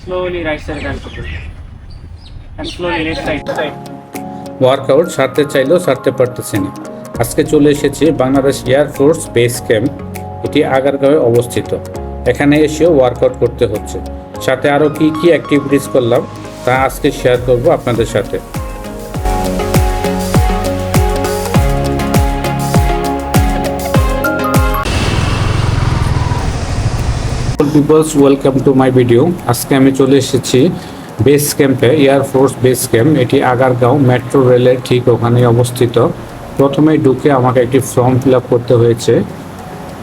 slowly right side and slowly left side. Workout সারতে চাইলেও সারতে পারতেছি না। আজকে চলে এসেছি বাংলাদেশ এয়ারফোর্স বেস ক্যাম্প। এটি আগারগাঁওয়ে অবস্থিত। এখানে এসেও ওয়ার্কআউট করতে হচ্ছে। সাথে আরও কি কি অ্যাক্টিভিটিস করলাম তা আজকে শেয়ার করব আপনাদের সাথে। People's welcome to my video. আজকে আমি চলে এসেছি বেস ক্যাম্পে, এয়ারফোর্স বেস ক্যাম্প। এটি আগারগাঁও মেট্রো রেলের ঠিক ওখানে অবস্থিত। প্রথমেই ঢুকে আমাকে একটি ফর্ম ফিল আপ করতে হয়েছে।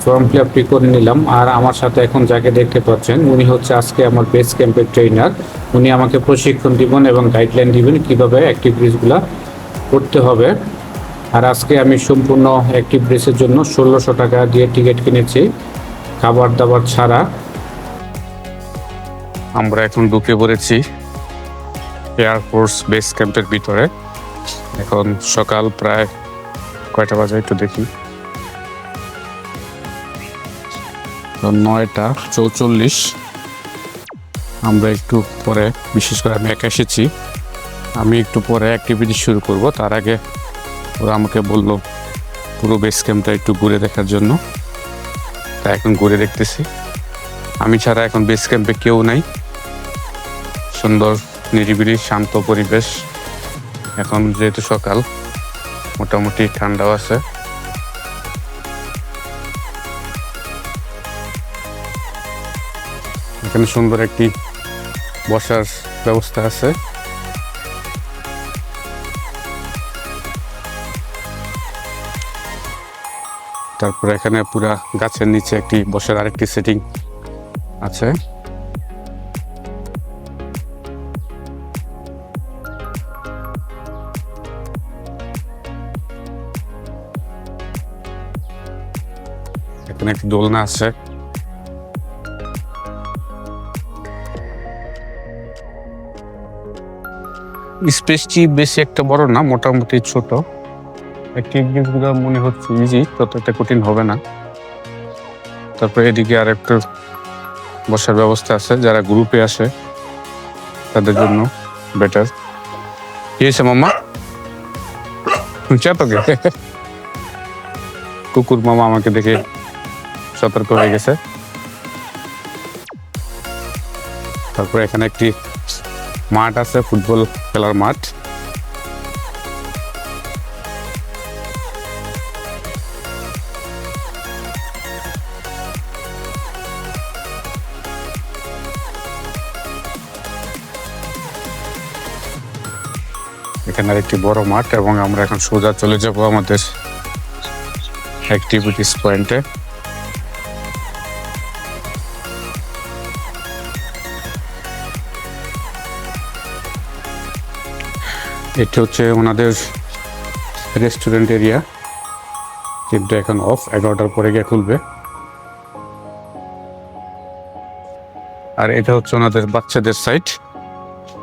ফর্ম ফিল আপটি করে নিলাম। আর আমার সাথে এখন যাকে দেখতে পাচ্ছেন উনি হচ্ছে আজকে আমার বেস ক্যাম্পের ট্রেনার। উনি আমাকে প্রশিক্ষণ দিবেন এবং গাইডলাইন দিবেন কীভাবে অ্যাক্টিভিটিসগুলো করতে হবে। আর আজকে আমি সম্পূর্ণ অ্যাক্টিভিটিসের জন্য 1600 টাকা দিয়ে টিকিট কিনেছি, খাবার দাবার ছাড়া। আমরা এখন ঢুকে পড়েছি এয়ারফোর্স বেস ক্যাম্পের ভিতরে। এখন সকাল প্রায় কয়টা বাজে একটু দেখি, 9:44। আমরা একটু পরে, বিশেষ করে আমি একা এসেছি, আমি একটু পরে অ্যাক্টিভিটি শুরু করব। তার আগে ওরা আমাকে বলল পুরো বেস ক্যাম্পটা একটু ঘুরে দেখার জন্য। তাই এখন ঘুরে দেখতেছি। আমি ছাড়া এখন বেস ক্যাম্পে কেউ নাই। সুন্দর নিরিবিলি শান্ত পরিবেশ। এখন যেহেতু সকাল, মোটামুটি ঠান্ডাও আছে। এখানে সুন্দর একটি বসার ব্যবস্থা আছে। তারপর এখানে পুরা গাছের নিচে একটি বসার আরেকটি সেটিং আছে। এখানে একটি দোলনা আছে। স্পেসটি বেশি একটা বড় না, মোটামুটি ছোট। অ্যাক্টিভিটিসগুলো মনে হচ্ছে ইজি, ততটা কঠিন হবে না। তারপরে এদিকে আর একটু বসার ব্যবস্থা আছে, যারা গ্রুপে আসে তাদের জন্য বেটার। কি হয়েছে মামা? তোকে কুকুর মামা আমাকে দেখে সতর্ক হয়ে গেছে। তারপরে এখানে একটি মাঠ আছে, ফুটবল খেলার মাঠ। এখানে একটি বড় মাঠ এবং আমরা এখন সোজা চলে যাব আমাদের অ্যাক্টিভিটিস পয়েন্টে। এটি হচ্ছে ওনাদের রেস্টুরেন্ট এরিয়া, কিন্তু এখন অফ, 11টার পরে গিয়ে খুলবে। আর এটা হচ্ছে ওনাদের বাচ্চাদের সাইট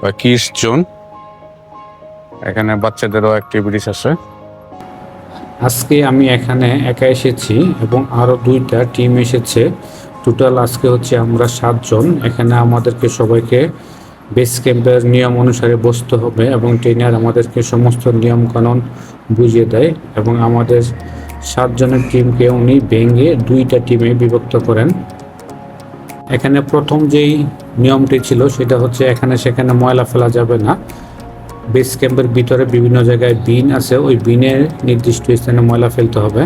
বা কিডস জোন। এখানে বাচ্চাদেরও অ্যাক্টিভিটিস আছে। আজকে আমি এখানে একা এসেছি এবং আরও 2টা টিম এসেছে। টোটাল আজকে হচ্ছে আমরা 7 জন। এখানে আমাদেরকে সবাইকে বেস ক্যাম্পের নিয়ম অনুসারে বসতে হবে এবং ট্রেনার আমাদেরকে সমস্ত নিয়মকানুন বুঝিয়ে দেয় এবং আমাদের 7 জনের টিমকে উনি ভেঙে 2টা টিমে বিভক্ত করেন। এখানে প্রথম যেই নিয়মটি ছিল সেটা হচ্ছে এখানে সেখানে ময়লা ফেলা যাবে না। বেস ক্যাম্পের ভিতরে বিভিন্ন জায়গায় বিন আছে, ওই বিনের নির্দিষ্ট স্থানে ময়লা ফেলতে হবে।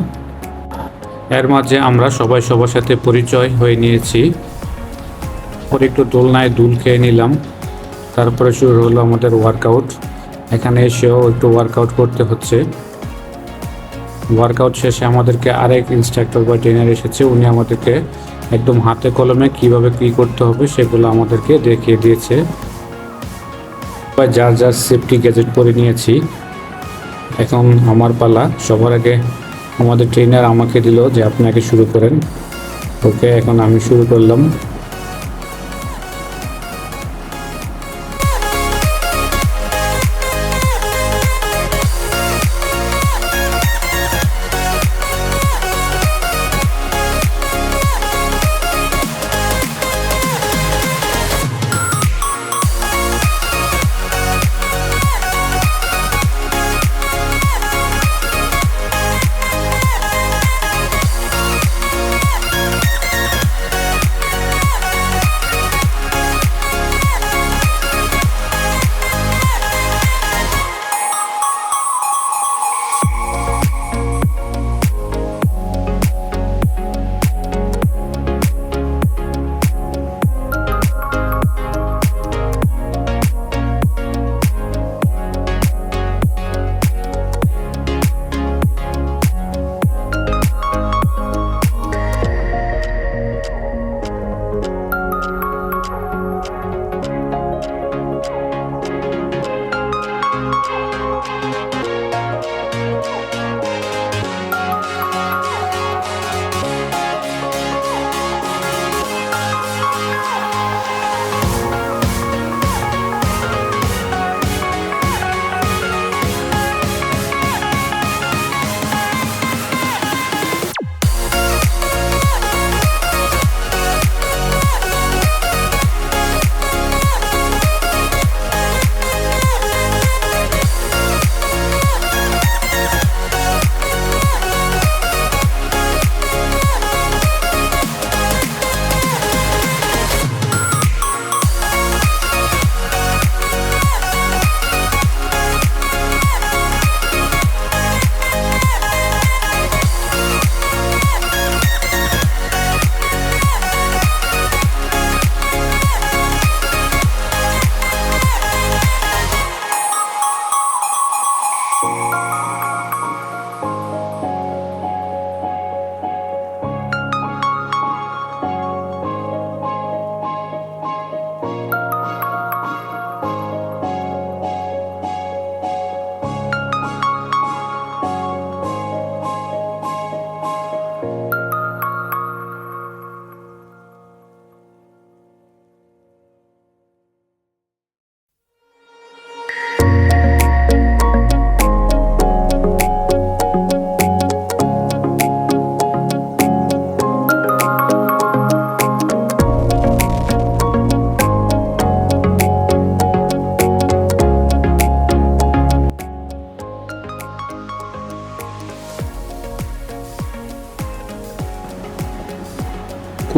এর মাঝে আমরা সবাই সবার সাথে পরিচয় হয়ে নিয়েছি। পরে একটু দোলনায় দুল খেয়ে নিলাম। তারপরে শুরু হলো আমাদের ওয়ার্কআউট। এখানে এসেও একটু ওয়ার্কআউট করতে হচ্ছে। ওয়ার্কআউট শেষে আমাদেরকে আরেক ইনস্ট্রাক্টর বা ট্রেনার এসেছে। উনি আমাদেরকে একদম হাতে কলমে কিভাবে কী করতে হবে সেগুলো আমাদেরকে দেখিয়ে দিয়েছে। যার যার সেফটি গ্যাজেট পরে নিয়েছি। এখন আমার পালা। সবার আগে আমাদের ট্রেনার আমাকে দিল যে আপনাকে শুরু করেন। ওকে, এখন আমি শুরু করলাম।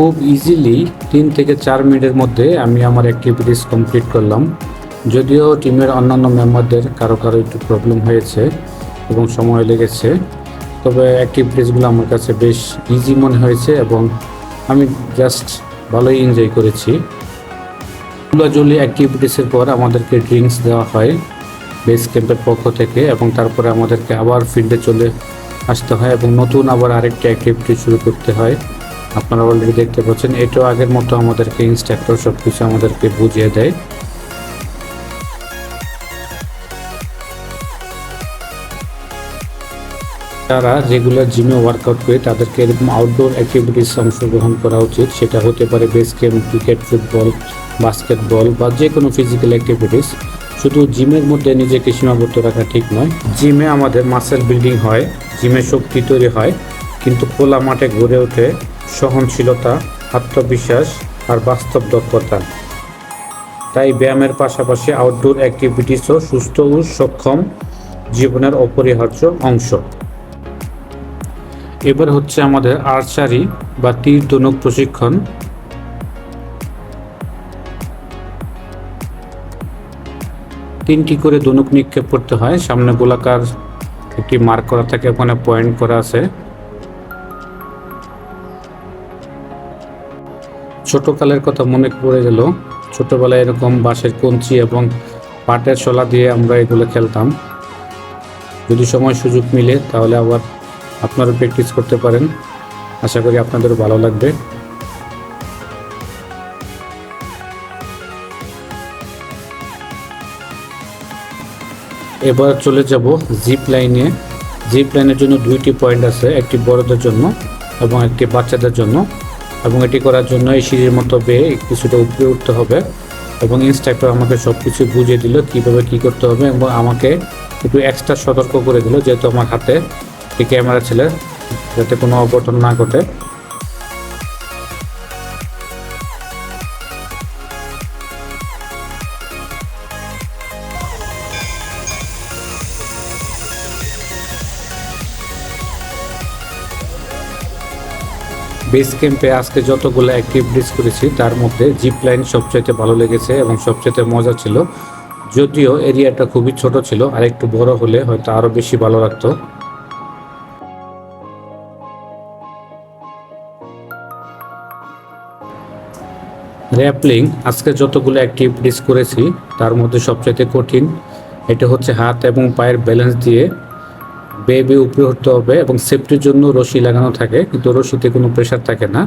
খুব ইজিলি 3 থেকে 4 মিনিটের মধ্যে আমি আমার অ্যাক্টিভিটিস কমপ্লিট করলাম। যদিও টিমের অন্যান্য মেম্বারদের কারো একটু প্রবলেম হয়েছে এবং সময় লেগেছে, তবে অ্যাক্টিভিটিসগুলো আমার কাছে বেশ ইজি মনে হয়েছে এবং আমি জাস্ট ভালোই এনজয় করেছি। জলি অ্যাক্টিভিটিসের পর আমাদেরকে ড্রিঙ্কস দেওয়া হয় বেস ক্যাম্পের পক্ষ থেকে এবং তারপরে আমাদেরকে আবার ফিল্ডে চলে আসতে হয় এবং নতুন আবার আরেকটি অ্যাক্টিভিটি শুরু করতে হয়। আপনারা অলরেডি দেখতে পাচ্ছেন, এটাও আগের মতো আমাদেরকে ইনস্ট্রাক্টর সব কিছু আমাদেরকে বুঝিয়ে দেয়। যারা রেগুলার জিমে ওয়ার্কআউট করে তাদেরকে এরকম আউটডোর অ্যাক্টিভিটিস অংশগ্রহণ করা উচিত। সেটা হতে পারে base camp, cricket, football, basketball বা যে কোনো ফিজিক্যাল অ্যাক্টিভিটিস। শুধু জিমের মধ্যে নিজেকে সীমাবদ্ধ রাখা ঠিক নয়। জিমে আমাদের মাসেল বিল্ডিং হয়, জিমে শক্তি তৈরি হয়, কিন্তু খোলা মাঠে গড়ে ওঠে সহনশীলতা, আত্মবিশ্বাস আর বাস্তব দক্ষতা। তাই ব্যায়ামের পাশাপাশি আউটডোর অ্যাক্টিভিটিসও সুস্থ ও সক্ষম জীবনের অপরিহার্য অংশ। এবার হচ্ছে আমাদের আর্চারি বা তীর ধনুক প্রশিক্ষণ। তিনটি করে ধনুক নিক্ষেপ করতে হয়। সামনে গোলাকার একটি মার্ক করা থাকে, ওখানে পয়েন্ট করা আছে। ছোটকালের কথা মনে পড়ে গেল। ছোটবেলায় এরকম বাঁশের কঞ্চি এবং পাটের শলা দিয়ে আমরা এগুলো খেলতাম। যদি সময় সুযোগ মিলে তাহলে আবার আপনারা প্র্যাকটিস করতে পারেন। আশা করি আপনাদেরও ভালো লাগবে। এবার চলে যাব জিপ লাইনে। জিপ লাইনের জন্য 2টি পয়েন্ট আছে, একটি বড়দের জন্য এবং একটি বাচ্চাদের জন্য। এবং এটি করার জন্য এই সিঁড়ির মতো বেয়ে কিছুটা উপরে উঠতে হবে এবং ইনস্ট্রাক্টর আমাকে সব কিছু বুঝিয়ে দিল কীভাবে কী করতে হবে এবং আমাকে একটু এক্সট্রা সতর্ক করে দিল, যেহেতু আমার হাতে একটি ক্যামেরা ছিল, যাতে কোনো অঘটন না ঘটে। বেস ক্যাম্পে আজকে যতগুলো অ্যাক্টিভিটিস করেছি তার মধ্যে জিপ লাইন সবচাইতে ভালো লেগেছে এবং সবচাইতে মজা ছিল। যদিও এরিয়াটা খুবই ছোট ছিল, আর একটু বড় হলে হয়তো আরও বেশি ভালো লাগতো। র্যাপলিং আজকে যতগুলো অ্যাক্টিভিটিস করেছি তার মধ্যে সবচাইতে কঠিন। এটা হচ্ছে হাত এবং পায়ের ব্যালেন্স দিয়ে বেয়ে উপরে উঠতে হবে এবং সেফটির জন্য রশি লাগানো থাকে, কিন্তু রশিতে কোনো প্রেশার থাকে না।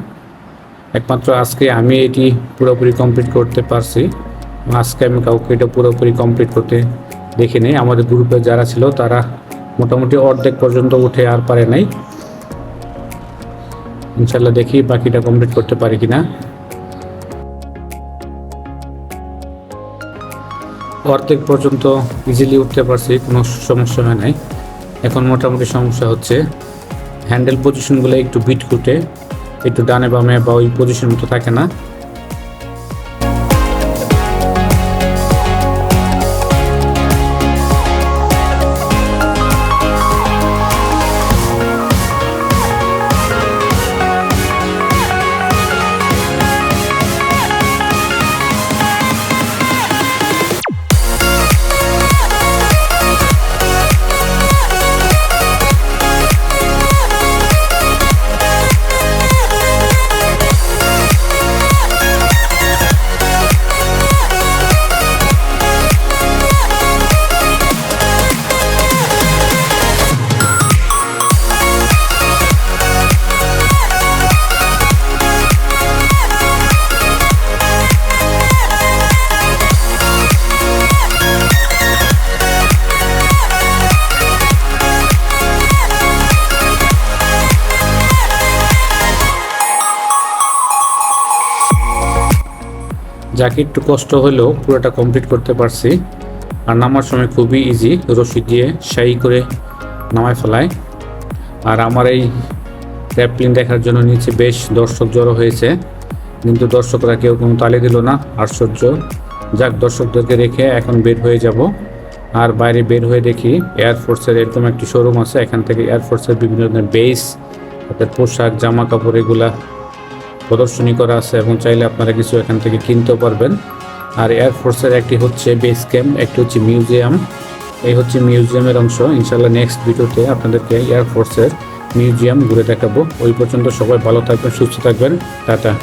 একমাত্র আজকে আমি এটি পুরোপুরি কমপ্লিট করতে পারছি। আজকে আমি কাউকে এটা পুরোপুরি কমপ্লিট করতে দেখিনি। আমাদের গ্রুপে যারা ছিল তারা মোটামুটি অর্ধেক পর্যন্ত উঠে আর পারে নাই। ইনশাল্লাহ দেখি বাকিটা কমপ্লিট করতে পারি কিনা। অর্ধেক পর্যন্ত ইজিলি উঠতে পারছি, কোনো সমস্যা হয় নাই। এখন মোটামুটি সমস্যা হচ্ছে হ্যান্ডেল পজিশনগুলো একটু বিট খুঁটে, একটু ডানে বামে বা ওই পজিশন মতো থাকে না। যাকে একটু কষ্ট হলেও পুরোটা কমপ্লিট করতে পারছি। আর নামার সময় খুবই ইজি, রশি দিয়ে শাই করে নামায় ফেলায়। আর আমার এই র্যাপলিং দেখার জন্য নিচে বেশ দর্শক জড়ো হয়েছে, কিন্তু দর্শকরা কেউ কোনো তালি দিল না। আশ্চর্য। যাক, দর্শকদেরকে রেখে এখন বের হয়ে যাব। আর বাইরে বের হয়ে দেখি এয়ারফোর্সের এরকম একটি শোরুম আছে, এখান থেকে এয়ারফোর্সের বিভিন্ন ধরনের বেস, তাদের পোশাক, জামা কাপড় এগুলা প্রদর্শনী করা আছে এবং চাইলে আপনারা কিছু এখান থেকে কিনতেও পারবেন। আর এয়ারফোর্সের একটি হচ্ছে বেস ক্যাম্প, একটি হচ্ছে মিউজিয়াম। এই হচ্ছে মিউজিয়ামের অংশ। ইনশাল্লাহ নেক্সট ভিডিওতে আপনাদেরকে এয়ারফোর্সের মিউজিয়াম ঘুরে দেখাবো। ওই পর্যন্ত সবাই ভালো থাকবেন, সুস্থ থাকবেন। টাটা।